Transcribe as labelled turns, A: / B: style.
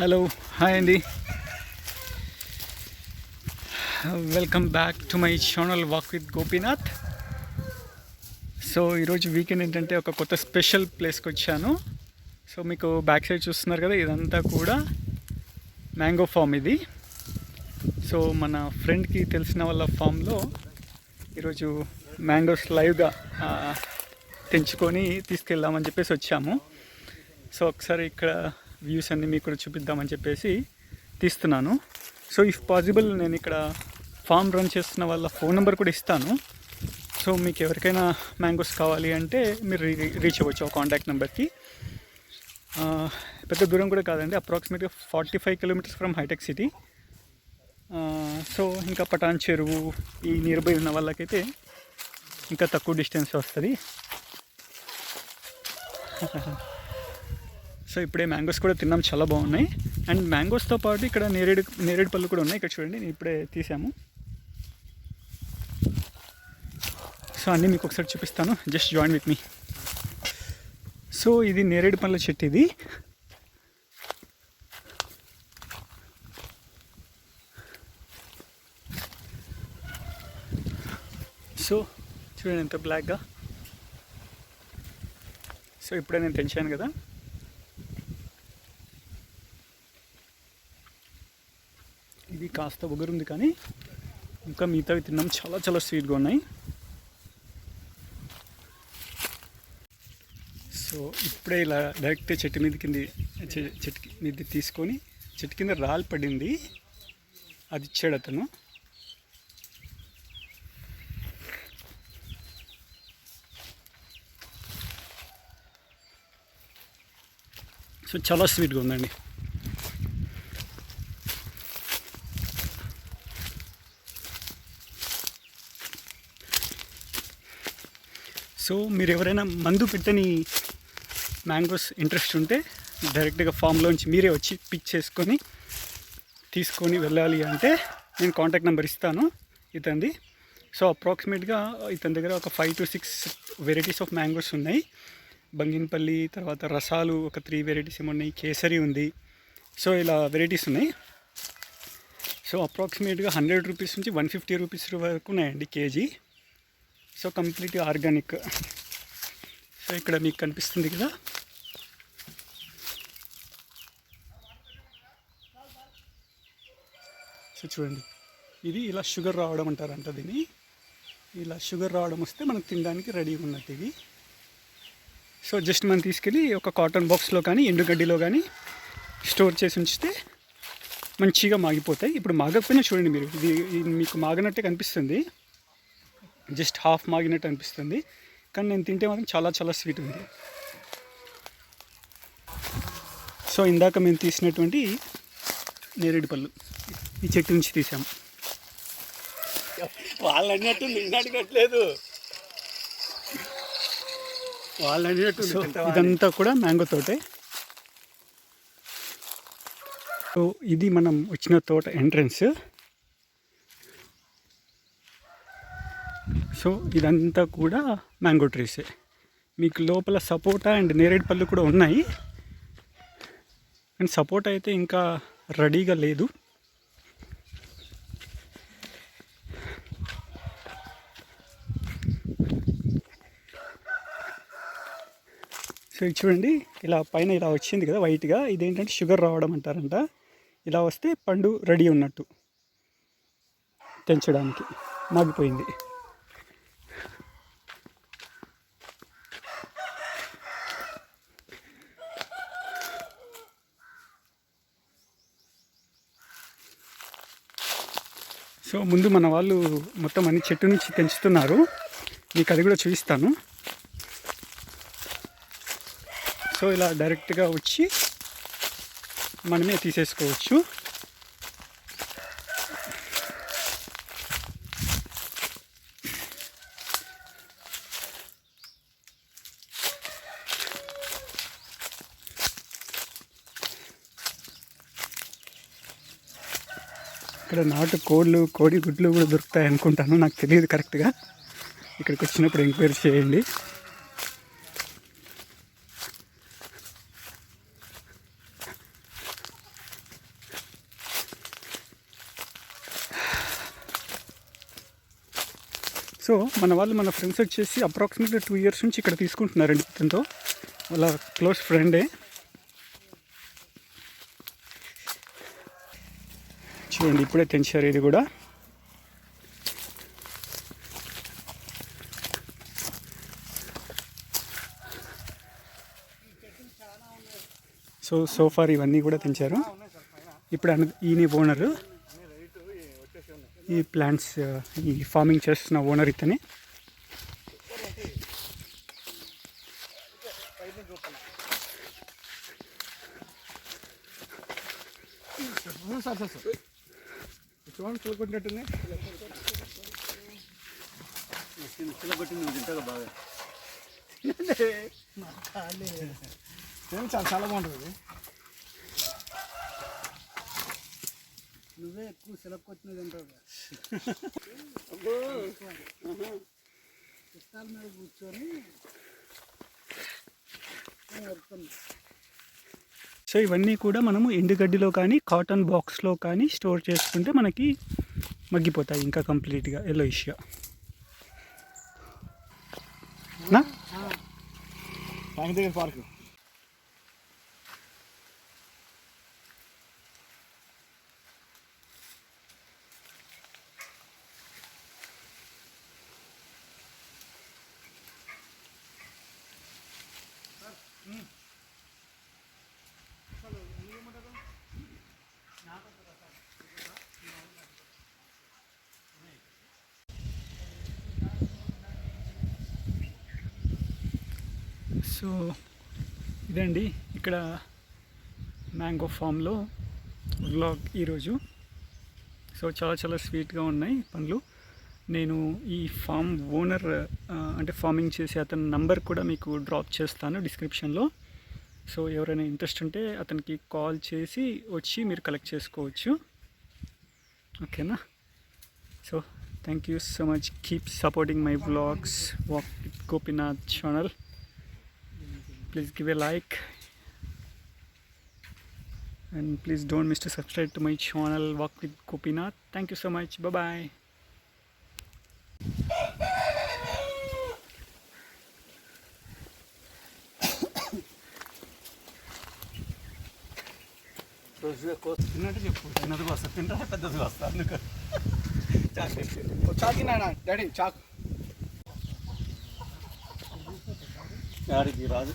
A: Hello, hi అండి. Welcome back to my channel walk with Gopinath. So ఈరోజు weekend ఏంటంటే ఒక కొత్త స్పెషల్ ప్లేస్కి వచ్చాను. సో మీకు బ్యాక్ సైడ్ చూస్తున్నారు కదా, ఇదంతా కూడా మ్యాంగో ఫామ్ ఇది. సో మన ఫ్రెండ్కి తెలిసిన వాళ్ళ ఫామ్లో ఈరోజు మ్యాంగోస్ లైవ్గా తెంచుకొని తీసుకెళ్దామని చెప్పేసి వచ్చాము. సో ఒకసారి ఇక్కడ వ్యూస్ అన్నీ మీకు కూడా చూపిద్దామని చెప్పేసి తీస్తున్నాను. సో ఇఫ్ పాసిబుల్ నేను ఇక్కడ ఫామ్ రన్ చేస్తున్న వాళ్ళ ఫోన్ నెంబర్ కూడా ఇస్తాను. సో మీకు ఎవరికైనా మ్యాంగోస్ కావాలి అంటే మీరు రీచ్ అవ్వచ్చు ఆ కాంటాక్ట్ నెంబర్కి. పెద్ద దూరం కూడా కాదండి, అప్రాక్సిమేట్గా 45 కిలోమీటర్స్ ఫ్రమ్ హైటెక్ సిటీ. సో ఇంకా పటాన్ చెరువు ఈ నియర్ బై ఉన్న వాళ్ళకైతే ఇంకా తక్కువ డిస్టెన్స్ వస్తుంది. సో ఇప్పుడే మ్యాంగోస్ కూడా తిన్నాం, చాలా బాగున్నాయి. అండ్ మ్యాంగోస్తో పాటు ఇక్కడ నేరేడు పళ్ళు కూడా ఉన్నాయి. ఇక్కడ చూడండి, నేను ఇప్పుడే తీసాము. సో అన్నీ మీకు ఒకసారి చూపిస్తాను, just join with me. So ఇది నేరేడు పళ్ళ చెట్టు ఇది. సో చూడండి ఎంత బ్లాక్గా. సో ఇప్పుడే నేను తెంచాను కదా. ఇది కాస్త ఉంది కానీ ఇంకా మిగతావి తిన్నాం, చాలా చాలా స్వీట్గా ఉన్నాయి. సో ఇప్పుడే ఇలా డైరెక్ట్ చెట్టు మీద తీసుకొని, చెట్టు కింద రాళ్ళు పడింది, అది ఇచ్చాడు అతను. సో చాలా స్వీట్గా ఉందండి. సో మీరు ఎవరైనా మందు పెట్టని మ్యాంగోస్ ఇంట్రెస్ట్ ఉంటే డైరెక్ట్గా ఫామ్లోంచి మీరే వచ్చి పిక్ చేసుకొని తీసుకొని వెళ్ళాలి అంటే నేను కాంటాక్ట్ నెంబర్ ఇస్తాను ఇతంది. సో అప్రాక్సిమేట్గా ఇతని దగ్గర ఒక 5 to 6 వెరైటీస్ ఆఫ్ మ్యాంగోస్ ఉన్నాయి. బంగినపల్లి, తర్వాత రసాలు ఒక 3 వెరైటీస్ ఏమో ఉన్నాయి, కేసరి ఉంది. సో ఇలా వెరైటీస్ ఉన్నాయి. సో అప్రాక్సిమేట్గా 100 రూపీస్ నుంచి 150 రూపీస్ వరకు ఉన్నాయండి కేజీ. సో కంప్లీట్గా ఆర్గానిక్. సో ఇక్కడ మీకు కనిపిస్తుంది కదా, సో చూడండి, ఇది ఇలా షుగర్ రావడం అంటారంట దీన్ని. ఇలా షుగర్ రావడం వస్తే మనకు తినడానికి రెడీగా ఉన్నట్టు ఇవి. సో జస్ట్ మనం తీసుకెళ్ళి ఒక కాటన్ బాక్స్లో కానీ ఎండుగడ్డిలో కానీ స్టోర్ చేసి ఉంచితే మంచిగా మాగిపోతాయి. ఇప్పుడు మాగకపోయినా చూడండి మీరు, ఇది మీకు మాగినట్టే కనిపిస్తుంది, జస్ట్ హాఫ్ మాగినట్టు అనిపిస్తుంది, కానీ నేను తింటే మాత్రం చాలా చాలా స్వీట్ ఉంది. సో ఇందాక మేము తీసినటువంటి నేరేడు పళ్ళు ఈ చెట్టు నుంచి తీసాము. వాళ్ళు అన్నట్టు నిన్నట్లేదు, వాళ్ళు అన్నట్టు. సో ఇదంతా కూడా మ్యాంగో తోటే. సో ఇది మనం వచ్చిన తోట ఎంట్రన్స్. సో ఇదంతా కూడా మ్యాంగో ట్రీసే. మీకు లోపల సపోటా అండ్ నేరేడు పళ్ళు కూడా ఉన్నాయి, అండ్ సపోటా అయితే ఇంకా రెడీగా లేదు. సో ఇది చూడండి, ఇలా పైన ఇలా వచ్చింది కదా వైట్గా, ఇదేంటంటే షుగర్ రావడం అంటారంట. ఇలా వస్తే పండు రెడీ ఉన్నట్టు, తెంచడానికి మాగిపోయింది. సో ముందు మన వాళ్ళు మొత్తం అన్ని చెట్టు నుంచి పెంచుతున్నారు, మీకు అది కూడా చూపిస్తాను. సో ఇలా డైరెక్ట్గా వచ్చి మనమే తీసేసుకోవచ్చు. ఇక్కడ నాటు కోడి గుడ్లు కూడా దొరుకుతాయి అనుకుంటాను, నాకు తెలియదు కరెక్ట్గా. ఇక్కడికి వచ్చినప్పుడు ఎంక్వైరీ చేయండి. సో మన ఫ్రెండ్స్ వచ్చేసి అప్రాక్సిమేట్లీ 2 years నుంచి ఇక్కడ తీసుకుంటున్నారండి ఇతనితో. వాళ్ళ క్లోజ్ ఫ్రెండే. చూడండి ఇప్పుడే తెంచారు ఇది కూడా. సో ఫార్ ఇవన్నీ కూడా తెంచారు. ఇప్పుడు ఈయన ఓనరు, ఈ ప్లాంట్స్ ఈ ఫార్మింగ్ చేస్తున్న ఓనర్ ఇతనే.
B: చూడండి చూడుకుంటున్నట్టుంది. బాగా చాలా బాగుంటుంది. నువ్వే ఎక్కువ సెలెక్ట్ వచ్చినది అంటావు. పుస్తకాల మీద కూర్చొని
A: సో ఇవన్నీ కూడా మనము ఎండుగడ్డిలో కానీ కాటన్ బాక్స్లో కానీ స్టోర్ చేసుకుంటే మనకి మగ్గిపోతాయి ఇంకా కంప్లీట్గా ఎల్లోయిష్గా. నా
B: పార్క్
A: సో ఇదండి ఇక్కడ మ్యాంగో ఫామ్లో వ్లాగ్ ఈరోజు. సో చాలా స్వీట్గా ఉన్నాయి పండ్లు. నేను ఈ ఫామ్ ఓనర్ అంటే ఫార్మింగ్ చేసే అతని నంబర్ కూడా మీకు డ్రాప్ చేస్తాను డిస్క్రిప్షన్లో. సో ఎవరైనా ఇంట్రెస్ట్ ఉంటే అతనికి కాల్ చేసి వచ్చి మీరు కలెక్ట్ చేసుకోవచ్చు. ఓకేనా? So thank you so much. Keep supporting my vlogs, walk with Gopinath channel. Please give a like and please don't miss to subscribe to my channel Walk with Gopinath. Thank you so much. Bye bye.
B: తిన్నట్టు చెప్పు. చిన్నది వస్తా తింటా, పెద్దది వస్తా. అందుకు చాకి నాయన daddy చాకు. డాడీకి రాదు.